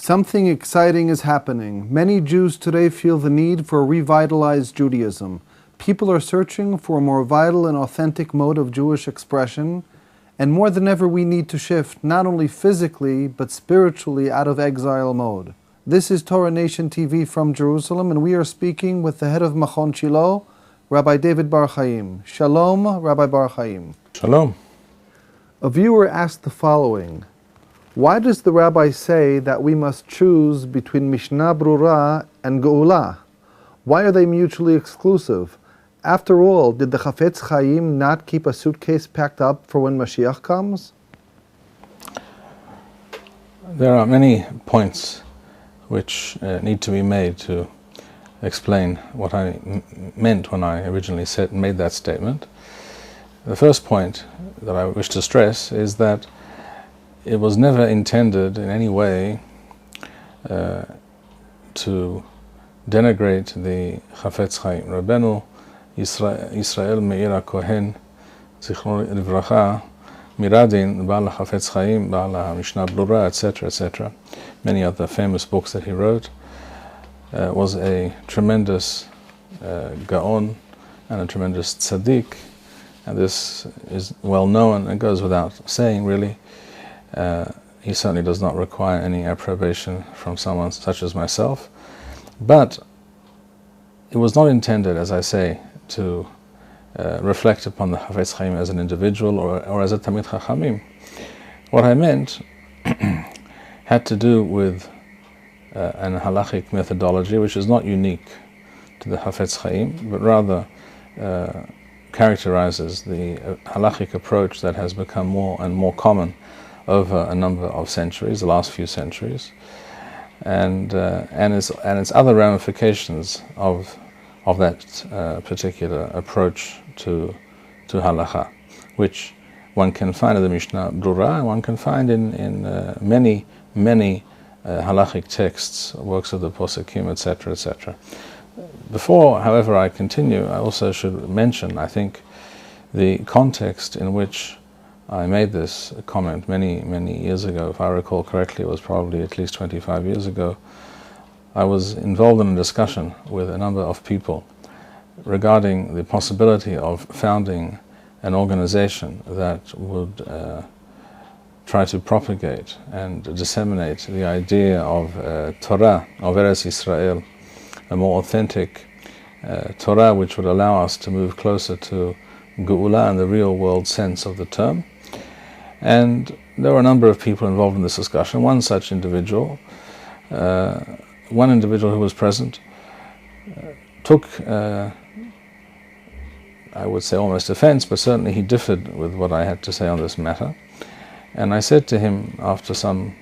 Something exciting is happening. Many Jews today feel the need for a revitalized Judaism. People are searching for a more vital and authentic mode of Jewish expression, and more than ever we need to shift, not only physically, but spiritually out of exile mode. This is Torah Nation TV from Jerusalem, and we are speaking with the head of Machon Shilo, Rabbi David Bar-Hayim. Shalom, Rabbi Bar-Hayim. Shalom. A viewer asked the following: why does the rabbi say that we must choose between Mishnah Berurah and Geulah? Why are they mutually exclusive? After all, did the Chafetz Chaim not keep a suitcase packed up for when Mashiach comes? There are many points which need to be made to explain what I meant when I originally made that statement. The first point that I wish to stress is that it was never intended in any way to denigrate the Chafetz Chaim. Rabbeinu Israel Meir Kohen Zichron Livracha Miradin Baal Chafetz Chaim, Baal Mishnah Berurah, etc., etc., many other famous books that he wrote, was a tremendous Gaon and a tremendous tzaddik, and this is well known and goes without saying, really. He certainly does not require any approbation from someone such as myself, but it was not intended, as I say, to reflect upon the Chafetz Chaim as an individual or as a Tamid Chachamim. What I meant had to do with an halachic methodology which is not unique to the Chafetz Chaim, but rather characterizes the halachic approach that has become more and more common over a number of centuries, the last few centuries, and its other ramifications of that particular approach to halakha, which one can find in the Mishnah Berurah, and one can find in many halachic texts, works of the Poskim, etc., etc. Before, however, I continue, I also should mention, I think, the context in which I made this comment many years ago. If I recall correctly, it was probably at least 25 years ago. I was involved in a discussion with a number of people regarding the possibility of founding an organization that would try to propagate and disseminate the idea of Torah, of Eretz Israel, a more authentic Torah which would allow us to move closer to Geulah in the real world sense of the term. And there were a number of people involved in this discussion. One such individual, one individual who was present, took, I would say almost offense, but certainly he differed with what I had to say on this matter. And I said to him, after some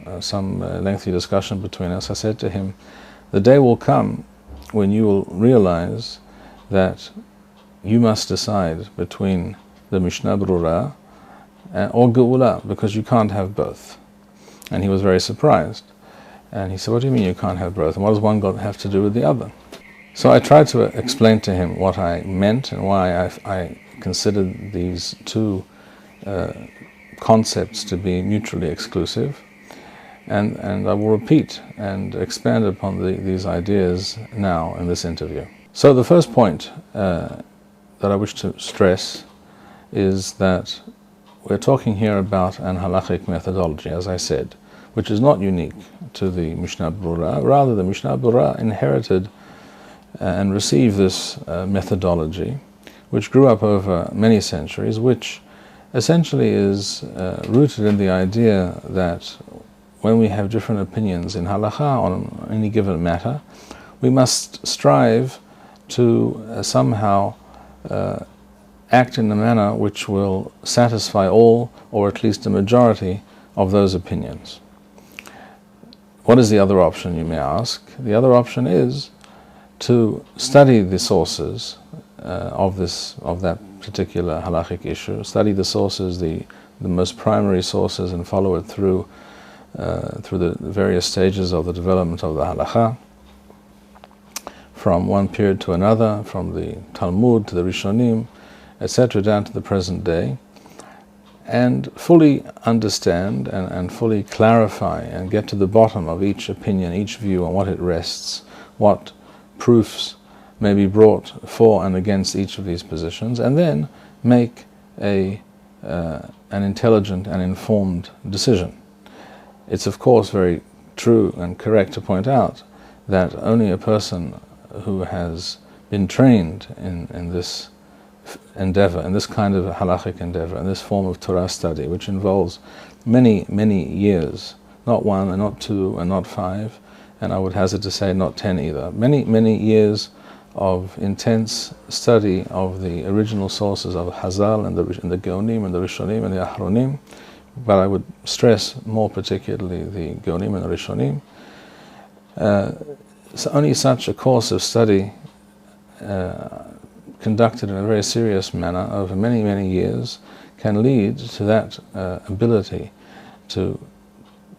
lengthy discussion between us, I said to him, the day will come when you will realize that you must decide between the Mishnah Berurah or Geulah, because you can't have both. And he was very surprised. And he said, what do you mean you can't have both? And what does one have to do with the other? So I tried to explain to him what I meant and why I considered these two concepts to be mutually exclusive. And I will repeat and expand upon these ideas now in this interview. So the first point that I wish to stress is that we're talking here about an halachic methodology, as I said, which is not unique to the Mishnah Berurah. Rather, the Mishnah Berurah inherited and received this methodology, which grew up over many centuries, which essentially is rooted in the idea that when we have different opinions in halakha on any given matter, we must strive to somehow act in a manner which will satisfy all, or at least a majority, of those opinions. What is the other option, you may ask? The other option is to study the sources of that particular halachic issue, study the sources, the most primary sources, and follow it through the various stages of the development of the halakha, from one period to another, from the Talmud to the Rishonim, etc., down to the present day, and fully understand and fully clarify and get to the bottom of each opinion, each view, on what it rests, what proofs may be brought for and against each of these positions, and then make an intelligent and informed decision. It's of course very true and correct to point out that only a person who has been trained in this endeavor, in this kind of halachic endeavor, in this form of Torah study, which involves many, many years, not one and not two and not five, and I would hazard to say not 10 either, many, many years of intense study of the original sources of Hazal and the Geonim and the Rishonim and the Ahronim, but I would stress more particularly the Geonim and the Rishonim. So only such a course of study conducted in a very serious manner over many, many years can lead to that ability to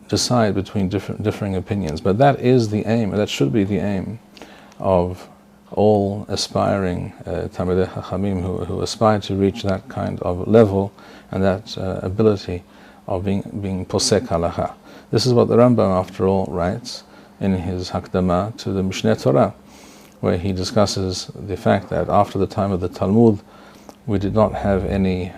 decide between differing opinions. But that is the aim, that should be the aim of all aspiring Talmidei Chachamim who aspire to reach that kind of level and that ability of being posek halacha. This is what the Rambam, after all, writes in his Hakdama to the Mishneh Torah, where he discusses the fact that after the time of the Talmud, we did not have any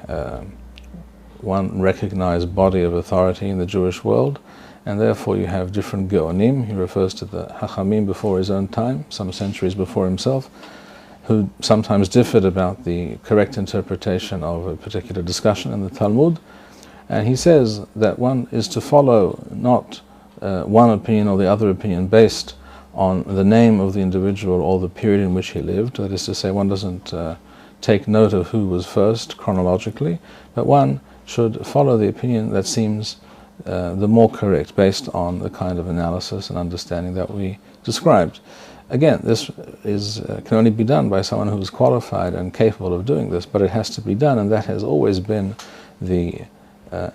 one recognized body of authority in the Jewish world, and therefore you have different Geonim. He refers to the Hachamim before his own time, some centuries before himself, who sometimes differed about the correct interpretation of a particular discussion in the Talmud. And he says that one is to follow not one opinion or the other opinion based on the name of the individual or the period in which he lived. That is to say, one doesn't take note of who was first chronologically, but one should follow the opinion that seems the more correct based on the kind of analysis and understanding that we described. Again, this can only be done by someone who is qualified and capable of doing this, but it has to be done, and that has always been the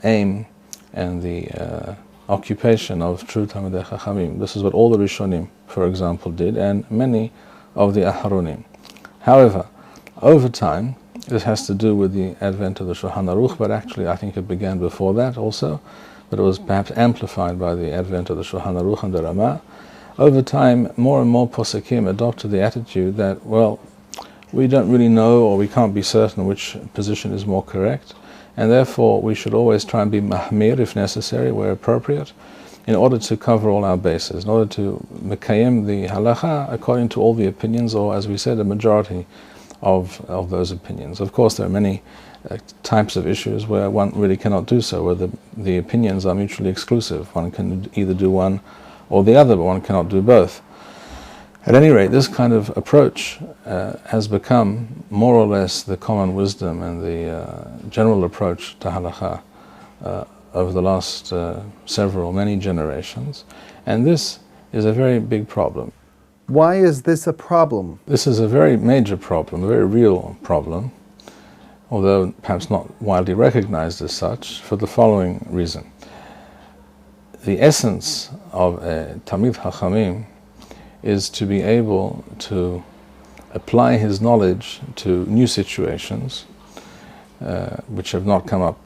aim and the occupation of true Talmidei Chachamim. This is what all the Rishonim, for example, did, and many of the Aharonim. However, over time, this has to do with the advent of the Shulchan Aruch, but actually I think it began before that also, but it was perhaps amplified by the advent of the Shulchan Aruch and the Ramah. Over time, more and more Posekim adopted the attitude that, well, we don't really know, or we can't be certain which position is more correct, and therefore we should always try and be mahmir if necessary, where appropriate, in order to cover all our bases, in order to mekayem the halacha according to all the opinions, or as we said, a majority of those opinions. Of course, there are many types of issues where one really cannot do so, where the opinions are mutually exclusive. One can either do one or the other, but one cannot do both. At any rate, this kind of approach has become more or less the common wisdom and the general approach to halakha over the last many generations, and this is a very big problem. Why is this a problem? This is a very major problem, a very real problem, although perhaps not widely recognized as such, for the following reason. The essence of a Talmid Chachamim is to be able to apply his knowledge to new situations which have not come up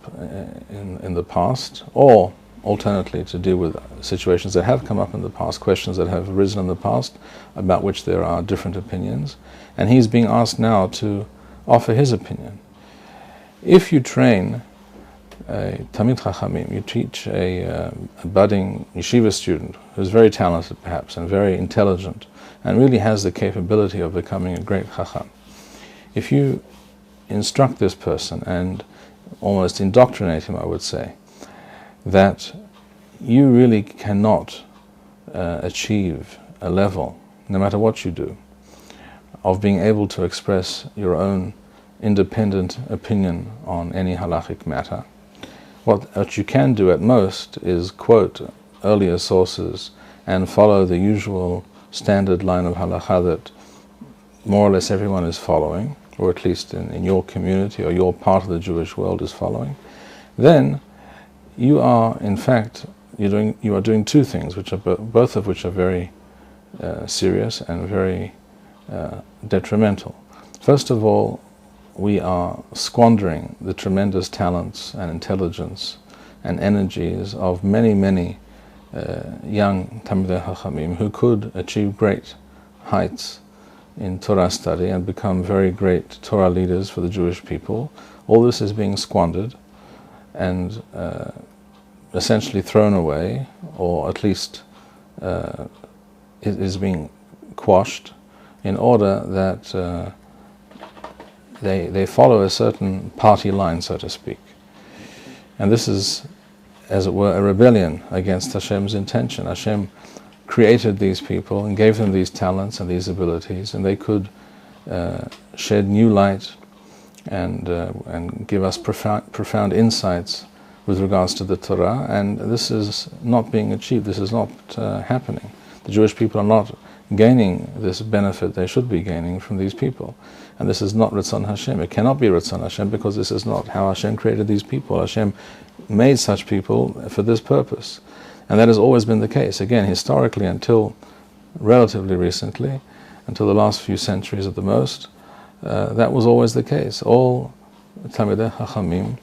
in the past, or alternately to deal with situations that have come up in the past, questions that have arisen in the past about which there are different opinions, and he's being asked now to offer his opinion. If you train a Talmid Chachamim, you teach a budding yeshiva student who's very talented perhaps and very intelligent and really has the capability of becoming a great Chacham. If you instruct this person and almost indoctrinate him, I would say, that you really cannot achieve a level, no matter what you do, of being able to express your own independent opinion on any halachic matter. What you can do at most is quote earlier sources and follow the usual standard line of halakha that more or less everyone is following, or at least in your community or your part of the Jewish world is following. Then you are, in fact, you are doing two things, which are both of which are very serious and very detrimental. First of all, we are squandering the tremendous talents and intelligence and energies of many, many young Talmidei Chachamim who could achieve great heights in Torah study and become very great Torah leaders for the Jewish people. All this is being squandered and essentially thrown away, or at least it is being quashed in order that they follow a certain party line, so to speak. And this is, as it were, a rebellion against Hashem's intention. Hashem created these people and gave them these talents and these abilities, and they could shed new light and give us profound insights with regards to the Torah, and this is not being achieved. This is not happening. The Jewish people are not gaining this benefit they should be gaining from these people. And this is not Ratzon Hashem. It cannot be Ratzon Hashem because this is not how Hashem created these people. Hashem made such people for this purpose. And that has always been the case. Again, historically, until relatively recently, until the last few centuries at the most, that was always the case. All Talmidei Chachamim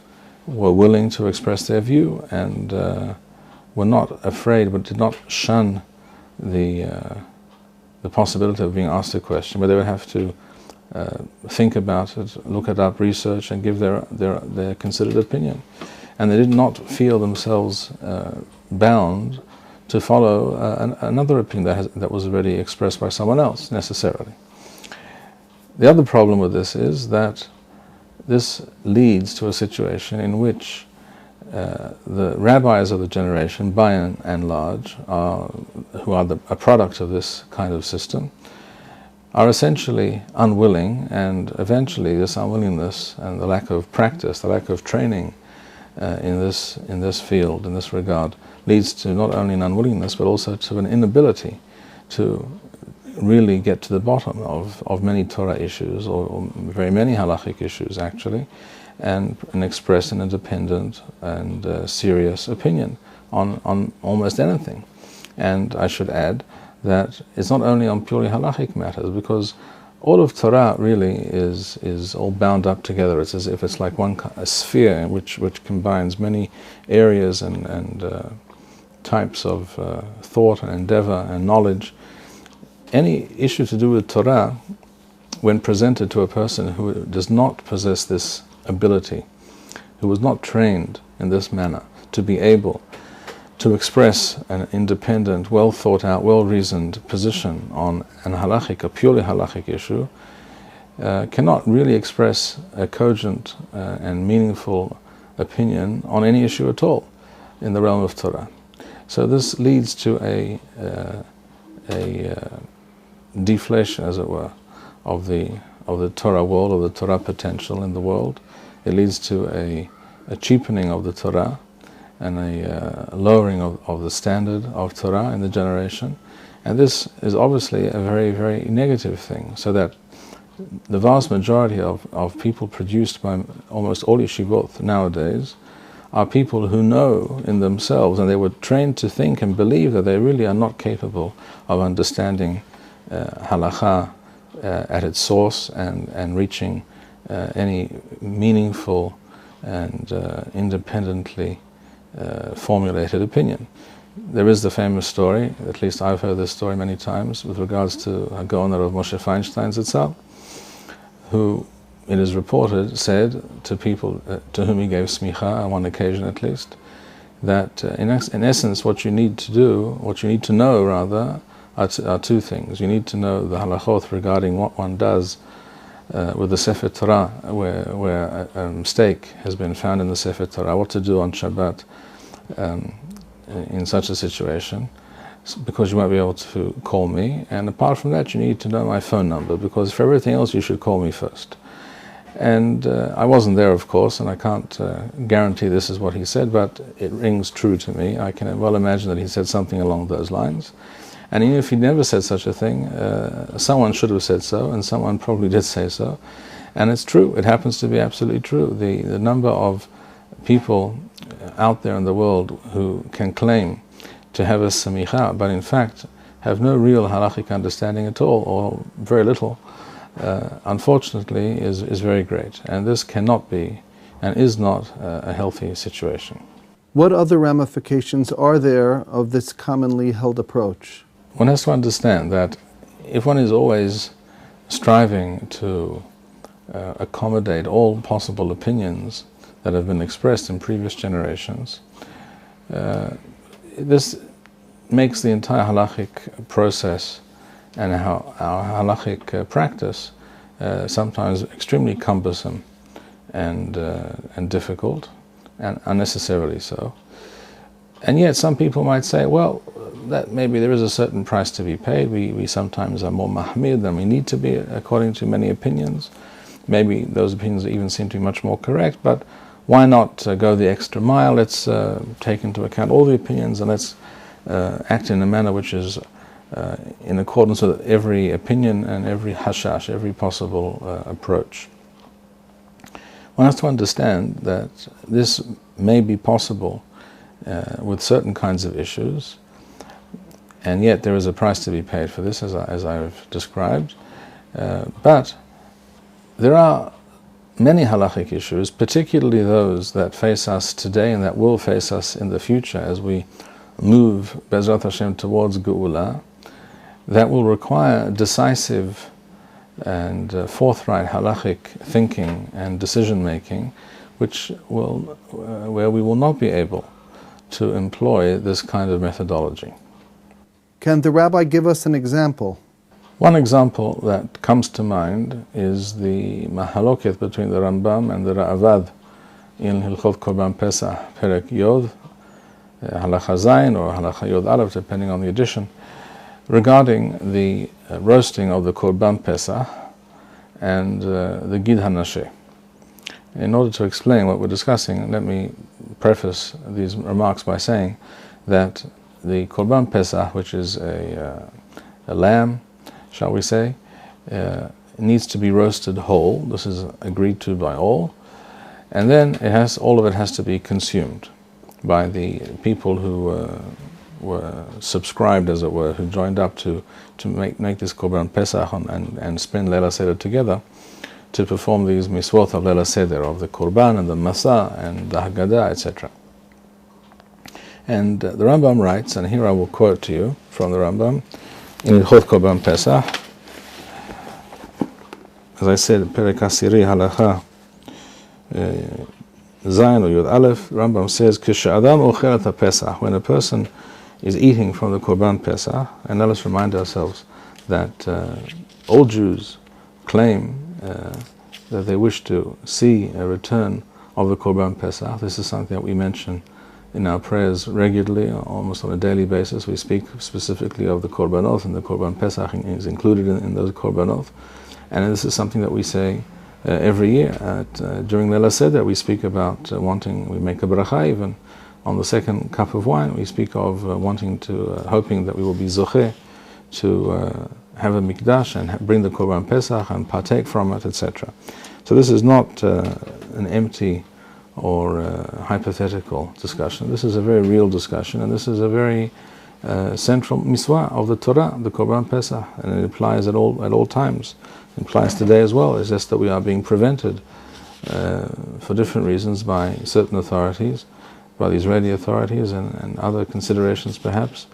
were willing to express their view and were not afraid, but did not shun the possibility of being asked a question, but they would have to think about it, look it up, research, and give their considered opinion. And they did not feel themselves bound to follow another opinion that was already expressed by someone else, necessarily. The other problem with this is that this leads to a situation in which the rabbis of the generation, by and large, who are a product of this kind of system, are essentially unwilling, and eventually this unwillingness and the lack of practice, the lack of training in this field, in this regard, leads to not only an unwillingness but also to an inability to really get to the bottom of many Torah issues, or very many halachic issues actually, and express an independent and serious opinion on almost anything. And I should add that it's not only on purely halachic matters, because all of Torah really is all bound up together. It's as if it's like a sphere which combines many areas and types of thought and endeavor and knowledge. Any issue to do with Torah, when presented to a person who does not possess this ability, who was not trained in this manner to be able to express an independent, well thought out, well reasoned position on a purely halachic issue, cannot really express a cogent and meaningful opinion on any issue at all in the realm of Torah. So this leads to a deflation, as it were, of the Torah world, of the Torah potential in the world. It leads to a cheapening of the Torah and a lowering of the standard of Torah in the generation. And this is obviously a very, very negative thing, so that the vast majority of people produced by almost all yeshivot nowadays are people who know in themselves, and they were trained to think and believe that they really are not capable of understanding halakha at its source and reaching any meaningful and independently formulated opinion. There is the famous story, at least I've heard this story many times, with regards to a Geulah of Moshe Feinstein Zitzal, who, it is reported, said to people to whom he gave smicha on one occasion at least, that in essence what you need to know rather, are two things. You need to know the halachot regarding what one does with the Sefer Torah, where a mistake has been found in the Sefer Torah, what to do on Shabbat in such a situation, because you won't be able to call me. And apart from that, you need to know my phone number, because for everything else you should call me first. And I wasn't there, of course, and I can't guarantee this is what he said, but it rings true to me. I can well imagine that he said something along those lines. And even if he never said such a thing, someone should have said so, and someone probably did say so. And it's true. It happens to be absolutely true. The number of people out there in the world who can claim to have a samicha, but in fact have no real halachic understanding at all, or very little, unfortunately, is very great. And this cannot be and is not a healthy situation. What other ramifications are there of this commonly held approach? One has to understand that if one is always striving to accommodate all possible opinions that have been expressed in previous generations, this makes the entire halachic process and our halachic practice sometimes extremely cumbersome and difficult, and unnecessarily so. And yet some people might say, well, that maybe there is a certain price to be paid. We sometimes are more mahmir than we need to be according to many opinions. Maybe those opinions even seem to be much more correct, but why not go the extra mile? Let's take into account all the opinions and let's act in a manner which is in accordance with every opinion and every hashash, every possible approach. One has to understand that this may be possible with certain kinds of issues, and yet there is a price to be paid for this, as I've described. But there are many halachic issues, particularly those that face us today and that will face us in the future as we move, Bezrat Hashem, towards Geulah, that will require decisive and forthright halachic thinking and decision-making, where we will not be able to employ this kind of methodology. Can the rabbi give us an example? One example that comes to mind is the mahaloket between the Rambam and the Ra'avad in Hilchot Korban Pesach, Perek Yod, Halacha Zayin or Halacha Yod Aleph, depending on the edition, regarding the roasting of the Korban Pesach and the Gid HaNasheh. In order to explain what we're discussing, let me preface these remarks by saying that the Korban Pesach, which is a lamb, shall we say, needs to be roasted whole. This is agreed to by all. And then all of it has to be consumed by the people who were subscribed, as it were, who joined up to make this Korban Pesach and spend Leila Seder together to perform these misvot of Leila Seder, of the Korban and the Masa and the Haggadah, etc. And the Rambam writes, and here I will quote to you from the Rambam, in Hilchot Korban Pesach, as I said, Perek Asiri Halacha Zayin or Yod Aleph, Rambam says, K'sh'adam ochel et Pesach, when a person is eating from the Korban Pesach, and let us remind ourselves that all Jews claim that they wish to see a return of the Korban Pesach. This is something that we mention in our prayers regularly, almost on a daily basis. We speak specifically of the Korbanot, and the Korban Pesach is included in those Korbanot. And this is something that we say every year. During Leila Seder, we speak about we make a bracha even. On the second cup of wine, we speak of hoping that we will be zocheh to have a mikdash and bring the Korban Pesach and partake from it, etc. So this is not an empty or hypothetical discussion. This is a very real discussion, and this is a very central mitzvah of the Torah, the Korban Pesach, and it applies at all times. It applies today as well. It's just that we are being prevented for different reasons by certain authorities, by the Israeli authorities and other considerations perhaps,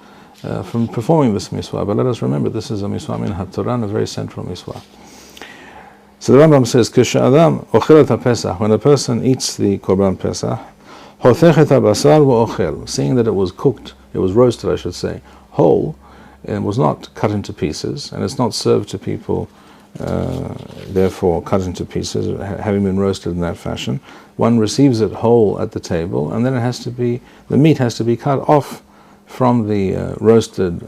from performing this mitzvah. But let us remember, this is a mitzvah min ha-Torah, a very central mitzvah. So the Rambam says, K'sh'adam ochel et ha-Pesach, when a person eats the Korban Pesach, hotech et ha-basar v'ochel, seeing that it was cooked, it was roasted, I should say, whole, and was not cut into pieces, and it's not served to people, therefore cut into pieces, having been roasted in that fashion. One receives it whole at the table, and then the meat has to be cut off from the roasted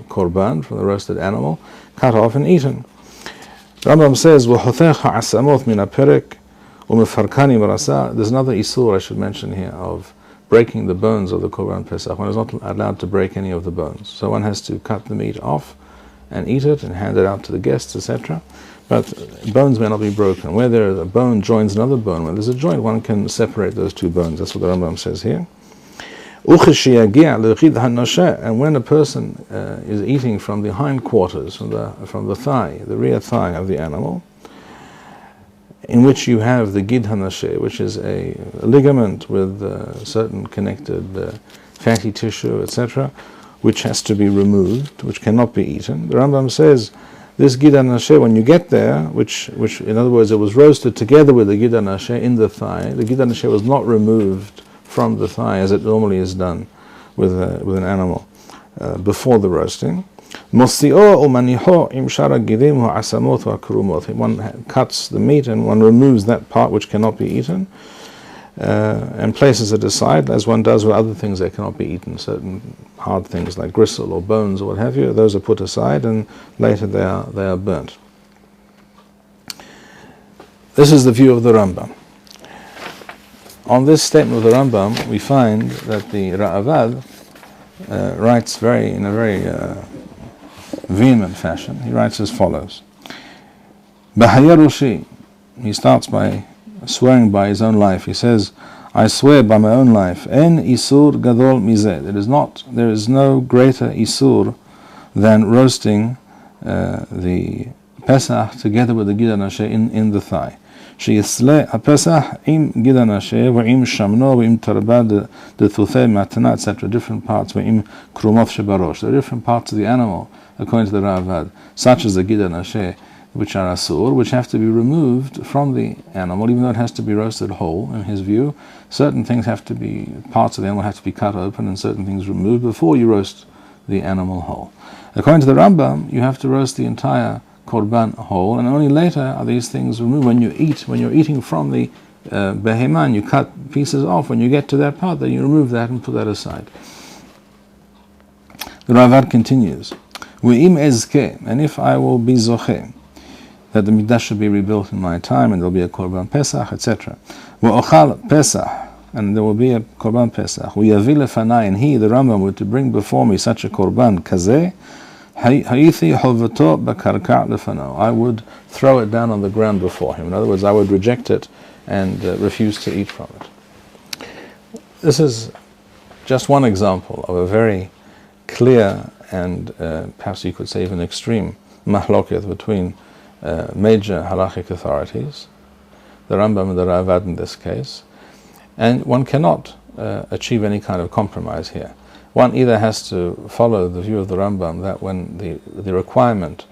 korban, from the roasted animal, cut off and eaten. Rambam says, there's another isur I should mention here of breaking the bones of the Korban Pesach. One is not allowed to break any of the bones. So one has to cut the meat off and eat it and hand it out to the guests, etc. But bones may not be broken. Where a bone joins another bone, when there's a joint, one can separate those two bones. That's what the Rambam says here. And when a person is eating from the hindquarters, from the thigh, the rear thigh of the animal, in which you have the gid hanasheh, which is a ligament with certain connected fatty tissue, etc., which has to be removed, which cannot be eaten. The Rambam says this gid hanasheh, when you get there, which in other words, it was roasted together with the gid hanasheh in the thigh. The gid hanasheh was not removed from the thigh as it normally is done with an animal before the roasting. One cuts the meat and one removes that part which cannot be eaten and places it aside, as one does with other things that cannot be eaten. Certain hard things like gristle or bones or what have you, those are put aside and later they are burnt. This is the view of the Rambam. On this statement of the Rambam, we find that the Ra'avad writes in a very vehement fashion. He writes as follows. Bahayarushi, he starts by swearing by his own life. He says, I swear by my own life, En isur gadol mizeh. There is no greater isur than roasting the Pesach together with the gid hanasheh in the thigh. Sheyisle HaPesach im gid hanasheh v'im shamno v'im tarbad d'tuthei matana, etc. Different parts v'im krumoth shebarosh. There are different parts of the animal, according to the Ravad, such as the gid hanasheh, which are asur, which have to be removed from the animal, even though it has to be roasted whole. In his view, certain things parts of the animal have to be cut open and certain things removed before you roast the animal whole. According to the Rambam, you have to roast the entire korban whole, and only later are these things removed. When you're eating from the beheman, you cut pieces off. When you get to that part, then you remove that and put that aside. The Ravad continues, Ve'im ezke, and if I will be zoche, that the Mikdash should be rebuilt in my time, and there will be a korban Pesach, etc. Ve'ochal Pesach, and there will be a korban Pesach. Ve'yavi lefanai, and he, the Rambam, would to bring before me such a korban kazeh, I would throw it down on the ground before him. In other words, I would reject it and refuse to eat from it. This is just one example of a very clear and perhaps you could say even extreme mahloket between major halachic authorities, the Rambam and the Ravad in this case, and one cannot achieve any kind of compromise here. One either has to follow the view of the Rambam that when the requirement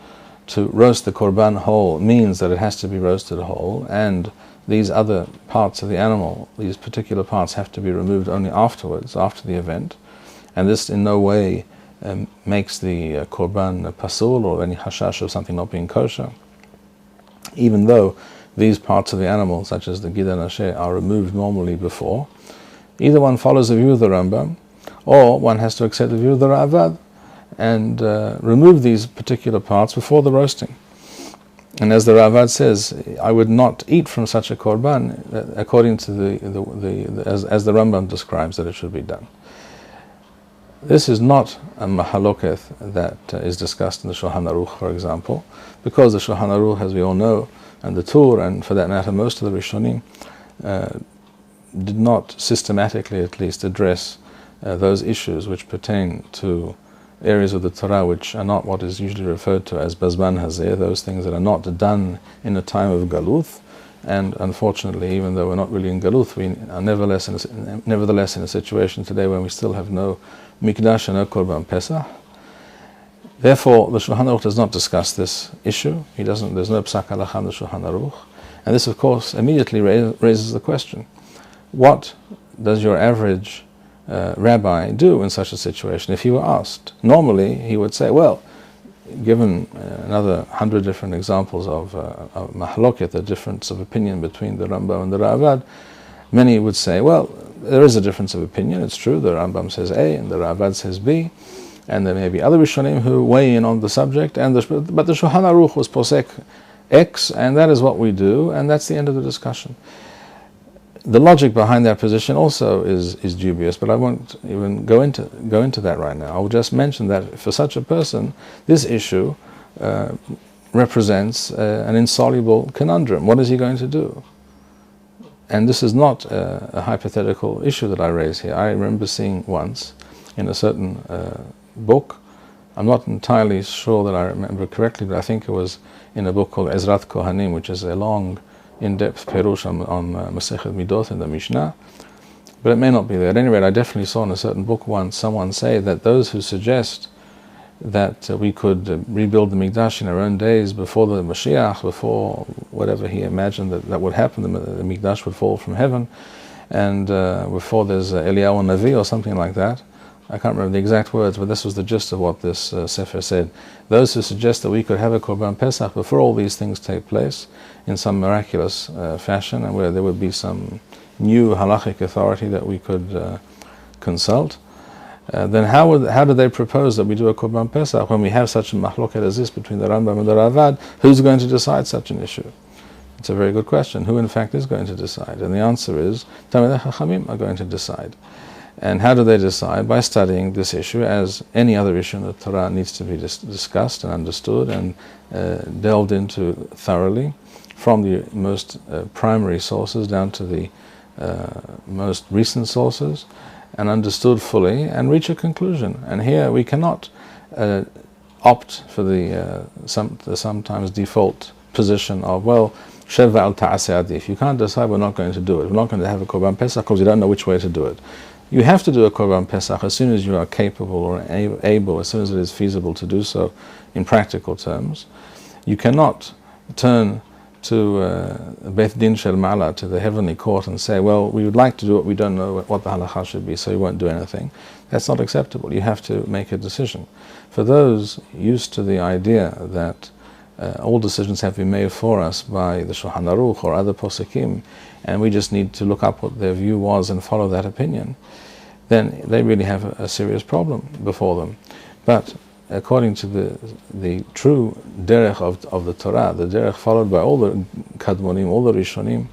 to roast the korban whole means that it has to be roasted whole, and these other parts of the animal, these particular parts, have to be removed only afterwards, after the event, and this in no way makes the korban pasul or any hashash of something not being kosher, even though these parts of the animal, such as the gid hanasheh, are removed normally before. Either one follows the view of the Rambam, or one has to accept the view of the Ravad and remove these particular parts before the roasting. And as the Ravad says, I would not eat from such a korban according to as the Rambam describes that it should be done. This is not a mahaloketh that is discussed in the Shulchan Aruch, for example, because the Shulchan Aruch, as we all know, and the Tur, and for that matter most of the Rishonim, did not systematically at least address those issues which pertain to areas of the Torah which are not what is usually referred to as Bazman Hazeh, those things that are not done in a time of Galuth. And unfortunately, even though we're not really in Galuth, we are nevertheless in a situation today when we still have no Mikdash and no Korban Pesach. Therefore, the Shulchan Aruch does not discuss this issue. There's no Psak Halacha in the Shulchan Aruch. And this, of course, immediately raises the question, what does your average rabbi do in such a situation? If he were asked, normally he would say, well, given another 100 different examples of mahloket, the difference of opinion between the Rambam and the Ravad, many would say, well, there is a difference of opinion, it's true, the Rambam says A and the Ravad says B, and there may be other Rishonim who weigh in on the subject, but the Shulchan Aruch was posek X, and that is what we do, and that's the end of the discussion. The logic behind that position also is dubious, but I won't even go into that right now. I will just mention that for such a person, this issue represents an insoluble conundrum. What is he going to do? and this is not a hypothetical issue that I raise here. I remember seeing once in a certain book, I'm not entirely sure that I remember correctly, but I think it was in a book called Ezrat Kohanim, which is a long, in-depth perush on Masechet Midot in the Mishnah, but it may not be there. At any rate, I definitely saw in a certain book once someone say that those who suggest that we could rebuild the Mikdash in our own days before the Mashiach, before whatever he imagined that would happen, the Mikdash would fall from heaven, and before there's Eliyahu Navi or something like that. I can't remember the exact words, but this was the gist of what this Sefer said. Those who suggest that we could have a Korban Pesach before all these things take place in some miraculous fashion, and where there would be some new halachic authority that we could consult, then how do they propose that we do a Korban Pesach when we have such a mahloket as this between the Rambam and the Ravad? Who's going to decide such an issue? It's a very good question. Who in fact is going to decide? And the answer is Talmidei Chachamim are going to decide. And how do they decide? By studying this issue, as any other issue in the Torah needs to be discussed and understood and delved into thoroughly, from the most primary sources down to the most recent sources, and understood fully, and reach a conclusion. And here we cannot opt for the sometimes default position of, well, Sheva al ta'aseh adif. You can't decide, we're not going to do it. We're not going to have a Korban Pesach because you don't know which way to do it. You have to do a Korban Pesach as soon as you are capable or able, as soon as it is feasible to do so in practical terms. You cannot turn to Beit Din Shel Ma'ala, to the heavenly court, and say, well, we would like to do it, we don't know what the halakha should be, so we won't do anything. That's not acceptable. You have to make a decision. For those used to the idea that all decisions have been made for us by the Shulchan Aruch or other poskim, and we just need to look up what their view was and follow that opinion, then they really have a serious problem before them. But according to the true derech of the Torah, the derech followed by all the kadmonim, all the rishonim,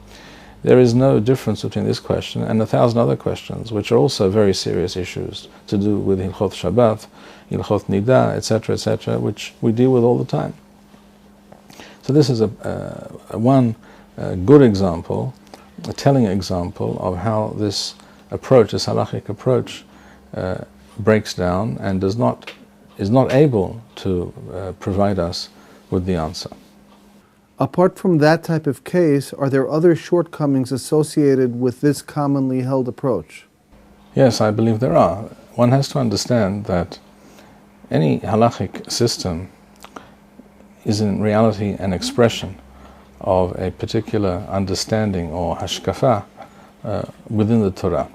there is no difference between this question and 1,000 other questions, which are also very serious issues to do with Hilchot Shabbat, Hilchot Nida, etc., which we deal with all the time. So this is one good example, a telling example of how this approach, this halachic approach, breaks down and is not able to provide us with the answer. Apart from that type of case, are there other shortcomings associated with this commonly held approach? Yes, I believe there are. One has to understand that any halachic system is in reality an expression of a particular understanding or hashkafa within the Torah.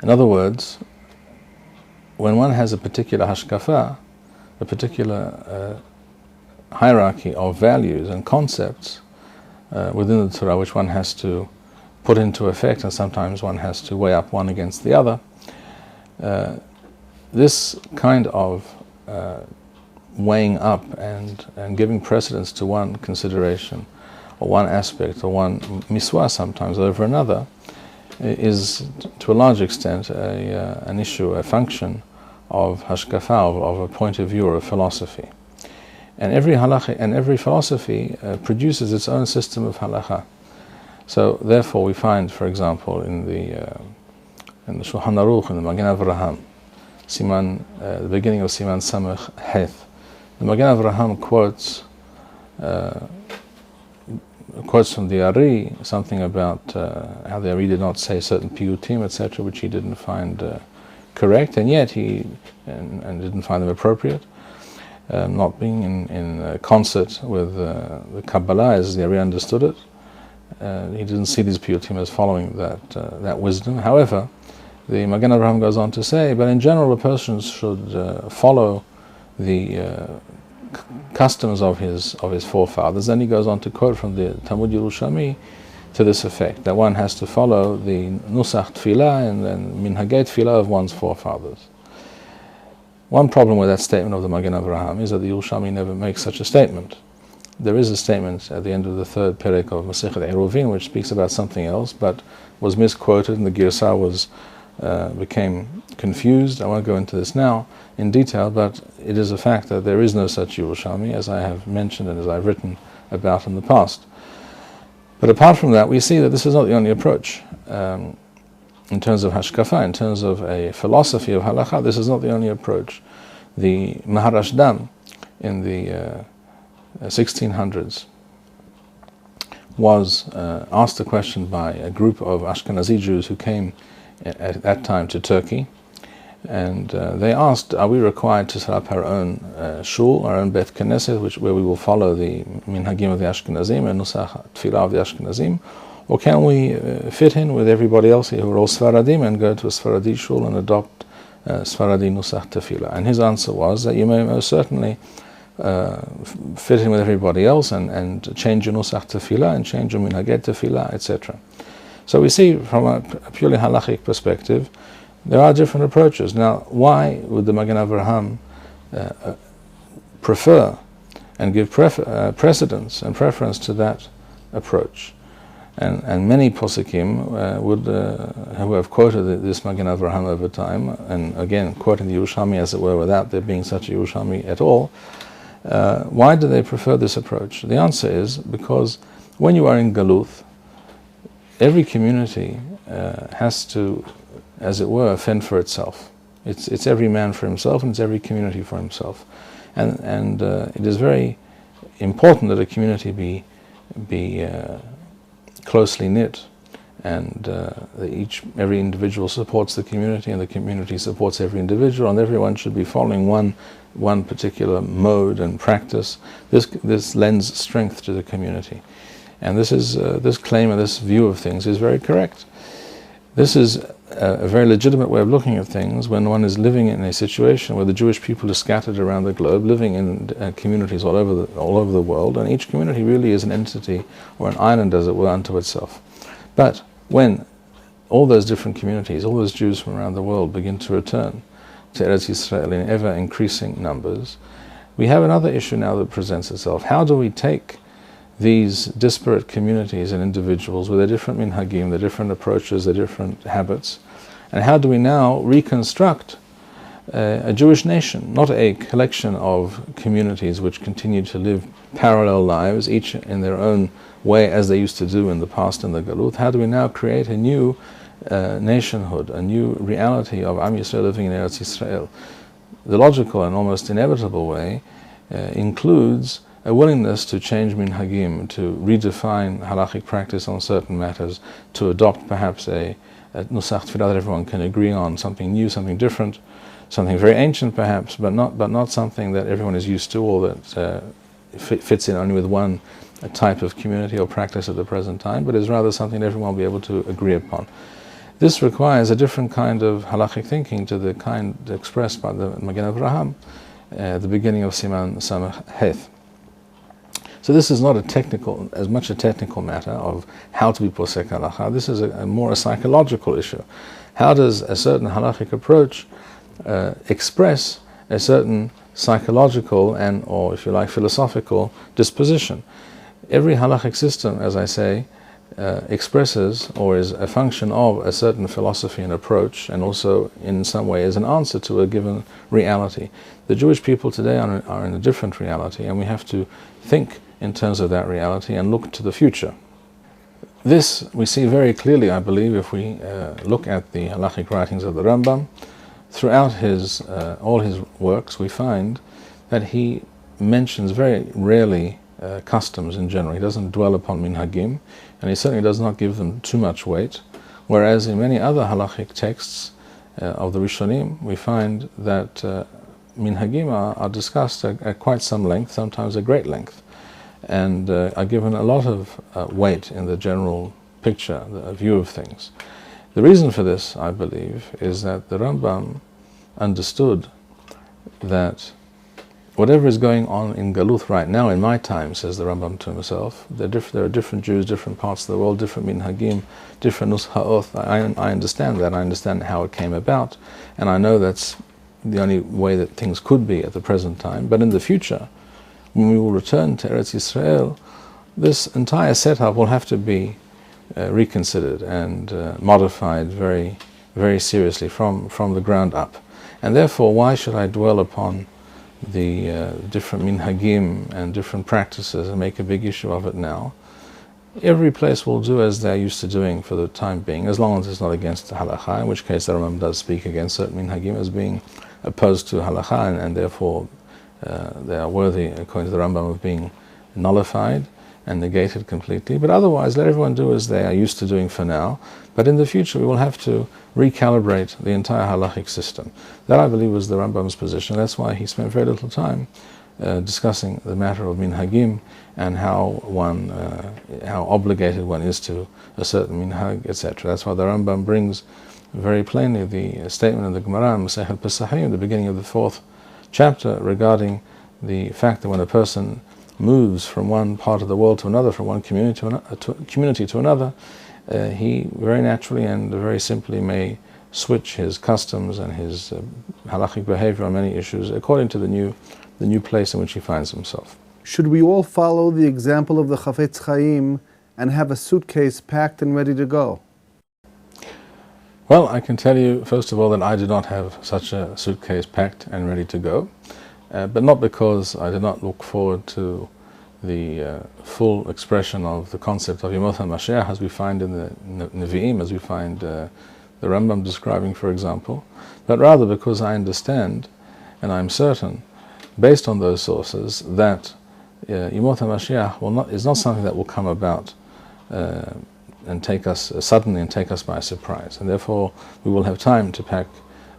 In other words, when one has a particular hashkafa, a particular hierarchy of values and concepts within the Torah, which one has to put into effect, and sometimes one has to weigh up one against the other, this kind of weighing up and giving precedence to one consideration or one aspect or one miswa sometimes over another is to a large extent an issue, a function of hashkafa, of a point of view or a philosophy. And every halakha and every philosophy produces its own system of halakha. So therefore we find, for example, in the Shulchan Aruch, in the Magen Avraham, the beginning of Siman Samech Heth, the Magen Avraham quotes from the Ari something about how the Ari did not say certain piyutim, etc., which he didn't find correct, and yet he didn't find them appropriate, not being in concert with the Kabbalah as the Ari understood it. He didn't see these piyutim as following that wisdom. However, the Magen Avraham goes on to say, but in general, a person should follow the customs of his forefathers. Then he goes on to quote from the Talmud Yerushalmi to this effect, that one has to follow the Nusach Tfilah and then Minhagei Tfilah of one's forefathers. One problem with that statement of the Magen Avraham is that the Yerushalmi never makes such a statement. There is a statement at the end of the third perek of Masechet Eruvin which speaks about something else, but was misquoted, and the Girsah became confused. I won't go into this now in detail, but it is a fact that there is no such Yerushalmi, as I have mentioned and as I've written about in the past. But apart from that, we see that this is not the only approach. In terms of hashkafa, in terms of a philosophy of halakha, this is not the only approach. The Maharashdam in the 1600s was asked a question by a group of Ashkenazi Jews who came at that time to Turkey, and they asked, are we required to set up our own shul, our own Beth Knesset, where we will follow the minhagim of the Ashkenazim and nusach tefillah of the Ashkenazim, or can we fit in with everybody else here who are all Sfaradim and go to a Sfaradi shul and adopt Sfaradi nusach tefillah? And his answer was that you may most certainly fit in with everybody else and change your nusach tefillah and change your minhaged tefillah, etc. So we see from a purely halachic perspective, there are different approaches. Now, why would the Magen Avraham prefer and give precedence and preference to that approach? And many poskim who have quoted this Magen Avraham over time, and again quoting the Yerushalmi as it were without there being such a Yerushalmi at all, why do they prefer this approach? The answer is because when you are in Galuth, every community has to, as it were, fend for itself. It's every man for himself, and it's every community for himself. And it is very important that a community be closely knit, and every individual supports the community, and the community supports every individual, and everyone should be following one particular mode and practice. This lends strength to the community, and this claim and this view of things is very correct. This is a very legitimate way of looking at things when one is living in a situation where the Jewish people are scattered around the globe, living in communities all over the world, and each community really is an entity or an island, as it were, unto itself. But when all those different communities, all those Jews from around the world begin to return to Eretz Yisrael in ever increasing numbers, we have another issue now that presents itself. How do we take these disparate communities and individuals with their different minhagim, their different approaches, their different habits, and how do we now reconstruct a Jewish nation, not a collection of communities which continue to live parallel lives, each in their own way as they used to do in the past in the Galuth? How do we now create a new nationhood, a new reality of Am Yisrael living in Eretz Yisrael? The logical and almost inevitable way includes a willingness to change minhagim, to redefine halachic practice on certain matters, to adopt perhaps a nusach tefillah that everyone can agree on, something new, something different, something very ancient perhaps, but not something that everyone is used to or that fits in only with one type of community or practice at the present time, but is rather something that everyone will be able to agree upon. This requires a different kind of halachic thinking to the kind expressed by the Magen Avraham at the beginning of Siman Samach Heth. So this is not as much a technical matter of how to be posek halacha. This is more a psychological issue. How does a certain halachic approach express a certain psychological and, or if you like, philosophical disposition? Every halachic system, as I say, expresses or is a function of a certain philosophy and approach, and also in some way is an answer to a given reality. The Jewish people today are in a different reality, and we have to think in terms of that reality and look to the future. This we see very clearly, I believe, if we look at the halachic writings of the Rambam. Throughout all his works, we find that he mentions very rarely customs in general. He doesn't dwell upon minhagim, and he certainly does not give them too much weight, whereas in many other halachic texts of the Rishonim, we find that minhagim are discussed at quite some length, sometimes a great length, and are given a lot of weight in the general picture, the view of things. The reason for this, I believe, is that the Rambam understood that whatever is going on in Galuth right now, in my time, says the Rambam to himself, there are different Jews, different parts of the world, different minhagim, different nushaot. I understand that. I understand how it came about, and I know that's the only way that things could be at the present time. But in the future, when we will return to Eretz Yisrael, this entire setup will have to be reconsidered and modified very, very seriously from the ground up. And therefore, why should I dwell upon the different minhagim and different practices and make a big issue of it now? every place will do as they're used to doing for the time being, as long as it's not against the halakha, in which case the Rambam does speak against certain minhagim as being opposed to halakha, and therefore they are worthy, according to the Rambam, of being nullified and negated completely. But otherwise, let everyone do as they are used to doing for now. But in the future, we will have to recalibrate the entire halachic system. That, I believe, was the Rambam's position. That's why he spent very little time discussing the matter of minhagim and how obligated one is to a certain minhag, etc. That's why the Rambam brings very plainly the statement in the Gemara, Masechet Pesachim, the beginning of the 4th chapter, regarding the fact that when a person moves from one part of the world to another, from one community to another, he very naturally and very simply may switch his customs and his halachic behavior on many issues according to the new place in which he finds himself. Should we all follow the example of the Chafetz Chaim and have a suitcase packed and ready to go? Well, I can tell you, first of all, that I do not have such a suitcase packed and ready to go. But not because I did not look forward to the full expression of the concept of Yemot HaMashiach as we find in the Nevi'im, as we find the Rambam describing, for example, but rather because I understand, and I'm certain, based on those sources, that Yemot HaMashiach is not something that will come about and take us suddenly and take us by surprise, and therefore we will have time to pack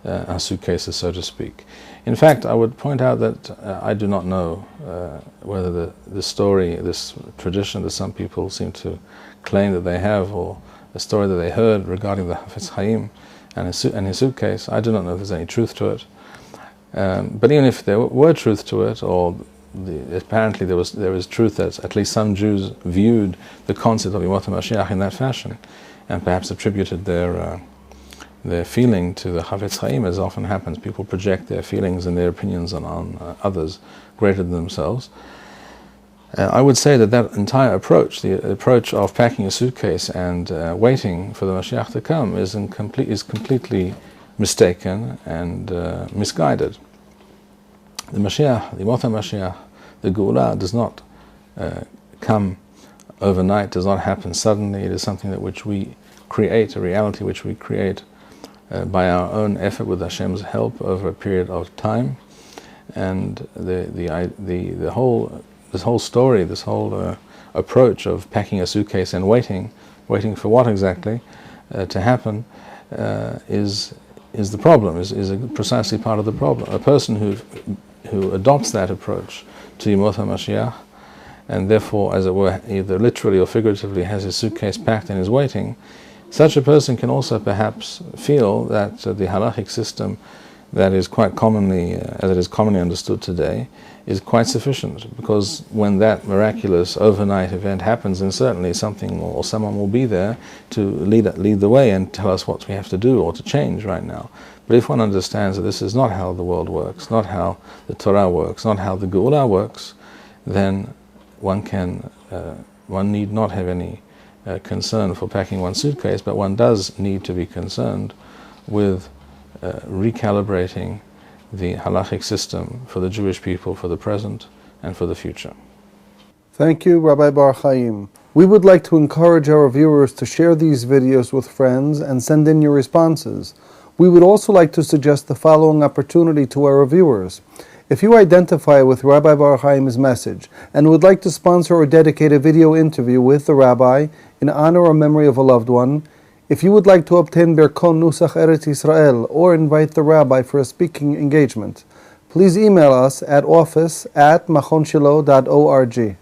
our suitcases, so to speak. In fact, I would point out that I do not know whether the story, this tradition that some people seem to claim that they have, or the story that they heard regarding the Chafetz Chaim and his suitcase, I do not know if there's any truth to it. But even if there were truth to it, or apparently there was truth that at least some Jews viewed the concept of Yemot HaMashiach in that fashion, and perhaps attributed their feeling to the Chafetz Chaim, as often happens. People project their feelings and their opinions on others greater than themselves. I would say that entire approach, the approach of packing a suitcase and waiting for the Mashiach to come, is completely mistaken and misguided. The Mashiach, the Yemot HaMashiach, the Geulah, does not come overnight, does not happen suddenly. It is something which we create, a reality which we create by our own effort with Hashem's help over a period of time. And this whole story, this whole approach of packing a suitcase and waiting for what exactly to happen is the problem, is precisely part of the problem. A person who adopts that approach to Yemot HaMashiach, and therefore, as it were, either literally or figuratively has his suitcase packed and is waiting, such a person can also perhaps feel that the halachic system that is quite commonly, as it is commonly understood today, is quite sufficient, because when that miraculous overnight event happens, then certainly something or someone will be there to lead the way and tell us what we have to do or to change right now. But if one understands that this is not how the world works, not how the Torah works, not how the Geulah works, then one need not have any concern for packing one's suitcase, but one does need to be concerned with recalibrating the halachic system for the Jewish people for the present and for the future. Thank you, Rabbi Bar-Hayim. We would like to encourage our viewers to share these videos with friends and send in your responses. We would also like to suggest the following opportunity to our viewers. If you identify with Rabbi Bar-Hayim's message and would like to sponsor or dedicate a video interview with the Rabbi in honor or memory of a loved one, if you would like to obtain Birkon Nusach Eretz Yisrael or invite the Rabbi for a speaking engagement, please email us at office@machonshilo.org.